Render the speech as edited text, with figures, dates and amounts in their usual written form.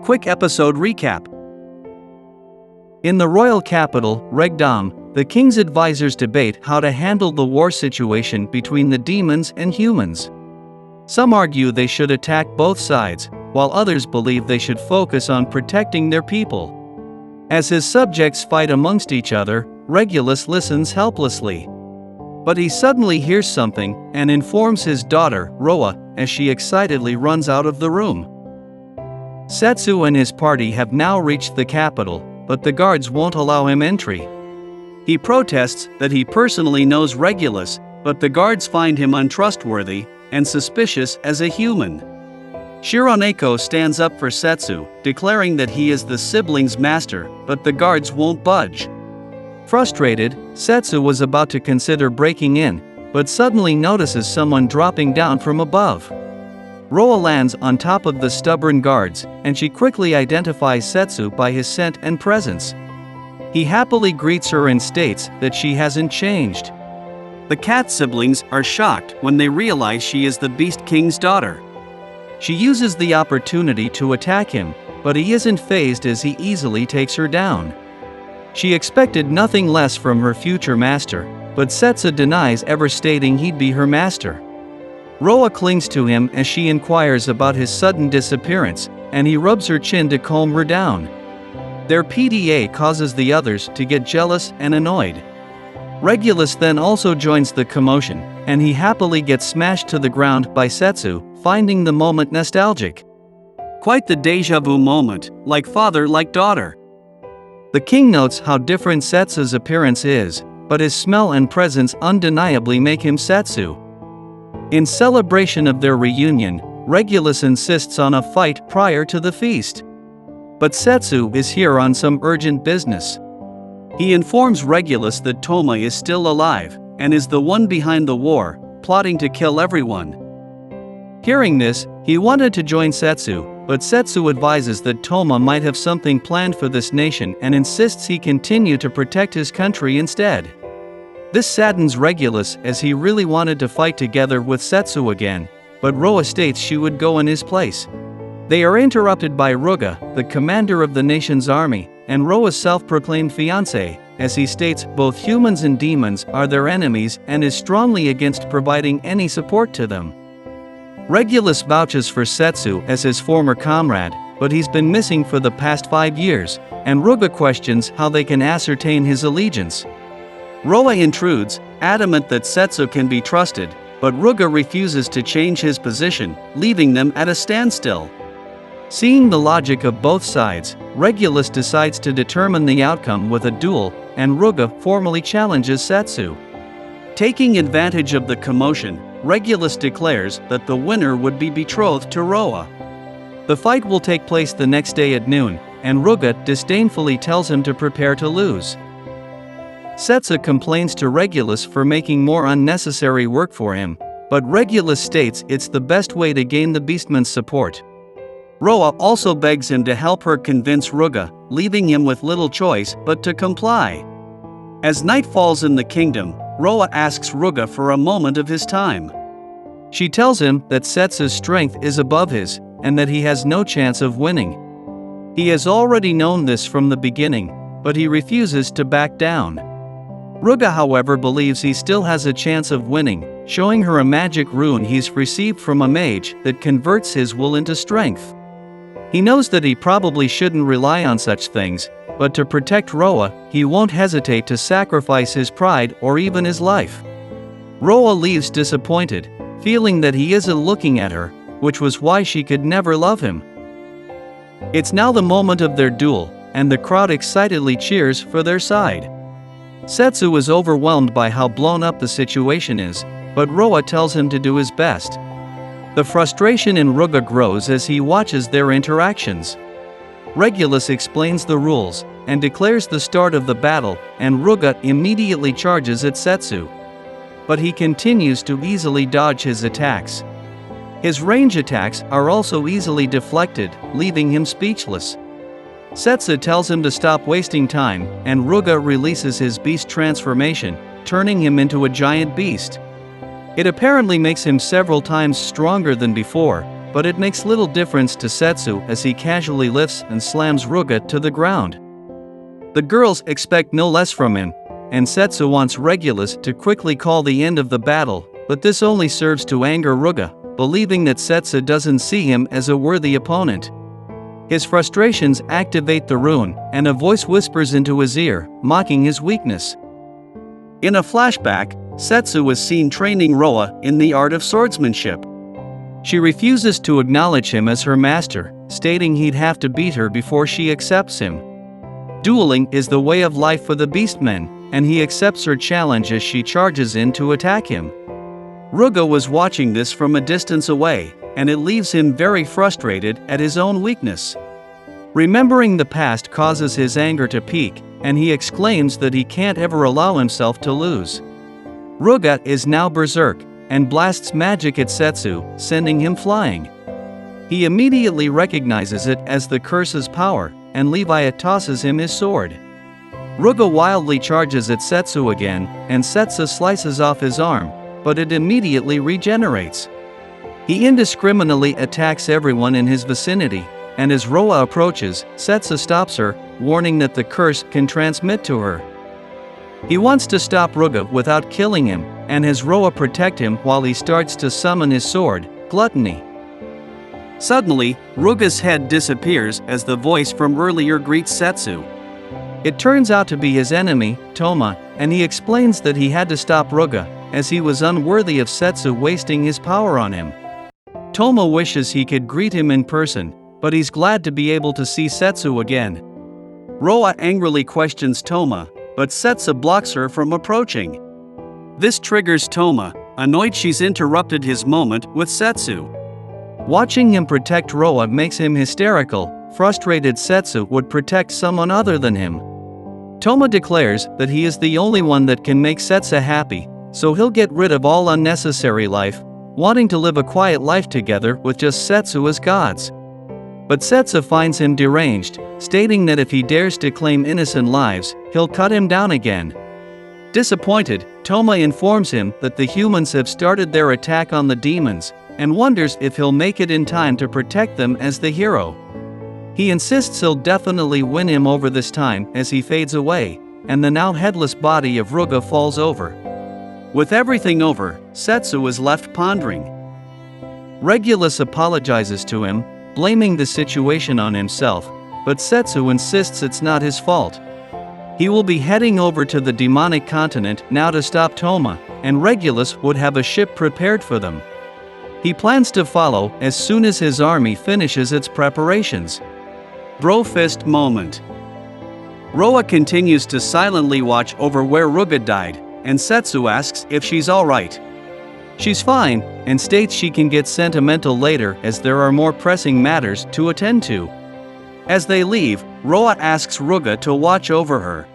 quick episode recap. In the royal capital, Regdom, the king's advisors debate how to handle the war situation between the demons and humans. Some argue they should attack both sides, while others believe they should focus on protecting their people. As his subjects fight amongst each other, Regulus listens helplessly. But he suddenly hears something and informs his daughter, Roa, as she excitedly runs out of the room. Setsu and his party have now reached the capital, but the guards won't allow him entry. He protests that he personally knows Regulus, but the guards find him untrustworthy and suspicious as a human. Shironeko stands up for Setsu, declaring that he is the siblings' master, but the guards won't budge. Frustrated, Setsu was about to consider breaking in, but suddenly notices someone dropping down from above. Roa lands on top of the stubborn guards, and she quickly identifies Setsu by his scent and presence. He happily greets her and states that she hasn't changed. The cat siblings are shocked when they realize she is the Beast King's daughter. She uses the opportunity to attack him, but he isn't fazed as he easily takes her down. She expected nothing less from her future master, but Setsu denies ever stating he'd be her master. Roa clings to him as she inquires about his sudden disappearance, and he rubs her chin to calm her down. Their PDA causes the others to get jealous and annoyed. Regulus then also joins the commotion, and he happily gets smashed to the ground by Setsu, finding the moment nostalgic. Quite the deja vu moment, like father like daughter. The king notes how different Setsu's appearance is, but his smell and presence undeniably make him Setsu. In celebration of their reunion, Regulus insists on a fight prior to the feast. But Setsu is here on some urgent business. He informs Regulus that Toma is still alive, and is the one behind the war, plotting to kill everyone. Hearing this, he wanted to join Setsu, but Setsu advises that Toma might have something planned for this nation and insists he continue to protect his country instead. This saddens Regulus as he really wanted to fight together with Setsu again, but Roa states she would go in his place. They are interrupted by Ruga, the commander of the nation's army, and Roa's self-proclaimed fiancé, as he states both humans and demons are their enemies and is strongly against providing any support to them. Regulus vouches for Setsu as his former comrade, but he's been missing for the past 5 years, and Ruga questions how they can ascertain his allegiance. Roa intrudes, adamant that Setsu can be trusted, but Ruga refuses to change his position, leaving them at a standstill. Seeing the logic of both sides, Regulus decides to determine the outcome with a duel, and Ruga formally challenges Setsu. Taking advantage of the commotion, Regulus declares that the winner would be betrothed to Roa. The fight will take place the next day at noon, and Ruga disdainfully tells him to prepare to lose. Setsu complains to Regulus for making more unnecessary work for him, but Regulus states it's the best way to gain the Beastman's support. Roa also begs him to help her convince Ruga, leaving him with little choice but to comply. As night falls in the kingdom, Roa asks Ruga for a moment of his time. She tells him that Setsu's strength is above his, and that he has no chance of winning. He has already known this from the beginning, but he refuses to back down. Ruga, however, believes he still has a chance of winning, showing her a magic rune he's received from a mage that converts his will into strength. He knows that he probably shouldn't rely on such things, but to protect Roa, he won't hesitate to sacrifice his pride or even his life. Roa leaves disappointed, feeling that he isn't looking at her, which was why she could never love him. It's now the moment of their duel, and the crowd excitedly cheers for their side. Setsu is overwhelmed by how blown up the situation is, but Roa tells him to do his best. The frustration in Ruga grows as he watches their interactions. Regulus explains the rules, and declares the start of the battle, and Ruga immediately charges at Setsu. But he continues to easily dodge his attacks. His range attacks are also easily deflected, leaving him speechless. Setsu tells him to stop wasting time, and Ruga releases his beast transformation, turning him into a giant beast. It apparently makes him several times stronger than before, but it makes little difference to Setsu as he casually lifts and slams Ruga to the ground. The girls expect no less from him, and Setsu wants Regulus to quickly call the end of the battle, but this only serves to anger Ruga, believing that Setsu doesn't see him as a worthy opponent. His frustrations activate the rune, and a voice whispers into his ear, mocking his weakness. In a flashback, Setsu was seen training Roa in the art of swordsmanship. She refuses to acknowledge him as her master, stating he'd have to beat her before she accepts him. Dueling is the way of life for the Beastmen, and he accepts her challenge as she charges in to attack him. Ruga was watching this from a distance away, and it leaves him very frustrated at his own weakness. Remembering the past causes his anger to peak, and he exclaims that he can't ever allow himself to lose. Ruga is now berserk, and blasts magic at Setsu, sending him flying. He immediately recognizes it as the curse's power, and Levi tosses him his sword. Ruga wildly charges at Setsu again, and Setsu slices off his arm, but it immediately regenerates. He indiscriminately attacks everyone in his vicinity, and as Roa approaches, Setsu stops her, warning that the curse can transmit to her. He wants to stop Ruga without killing him, and has Roa protect him while he starts to summon his sword, Gluttony. Suddenly, Ruga's head disappears as the voice from earlier greets Setsu. It turns out to be his enemy, Toma, and he explains that he had to stop Ruga, as he was unworthy of Setsu wasting his power on him. Toma wishes he could greet him in person, but he's glad to be able to see Setsu again. Roa angrily questions Toma, but Setsu blocks her from approaching. This triggers Toma, annoyed she's interrupted his moment with Setsu. Watching him protect Roa makes him hysterical. Frustrated Setsu would protect someone other than him. Toma declares that he is the only one that can make Setsu happy, so he'll get rid of all unnecessary life, wanting to live a quiet life together with just Setsu as gods. But Setsu finds him deranged, stating that if he dares to claim innocent lives, he'll cut him down again. Disappointed, Toma informs him that the humans have started their attack on the demons, and wonders if he'll make it in time to protect them as the hero. He insists he'll definitely win him over this time as he fades away, and the now headless body of Ruga falls over. With everything over, Setsu is left pondering. Regulus apologizes to him, blaming the situation on himself, but Setsu insists it's not his fault. He will be heading over to the demonic continent now to stop Toma, and Regulus would have a ship prepared for them. He plans to follow as soon as his army finishes its preparations. Bro fist moment. Roa continues to silently watch over where Ruga died, and Setsu asks if she's alright. She's fine, and states she can get sentimental later as there are more pressing matters to attend to. As they leave, Roa asks Ruga to watch over her.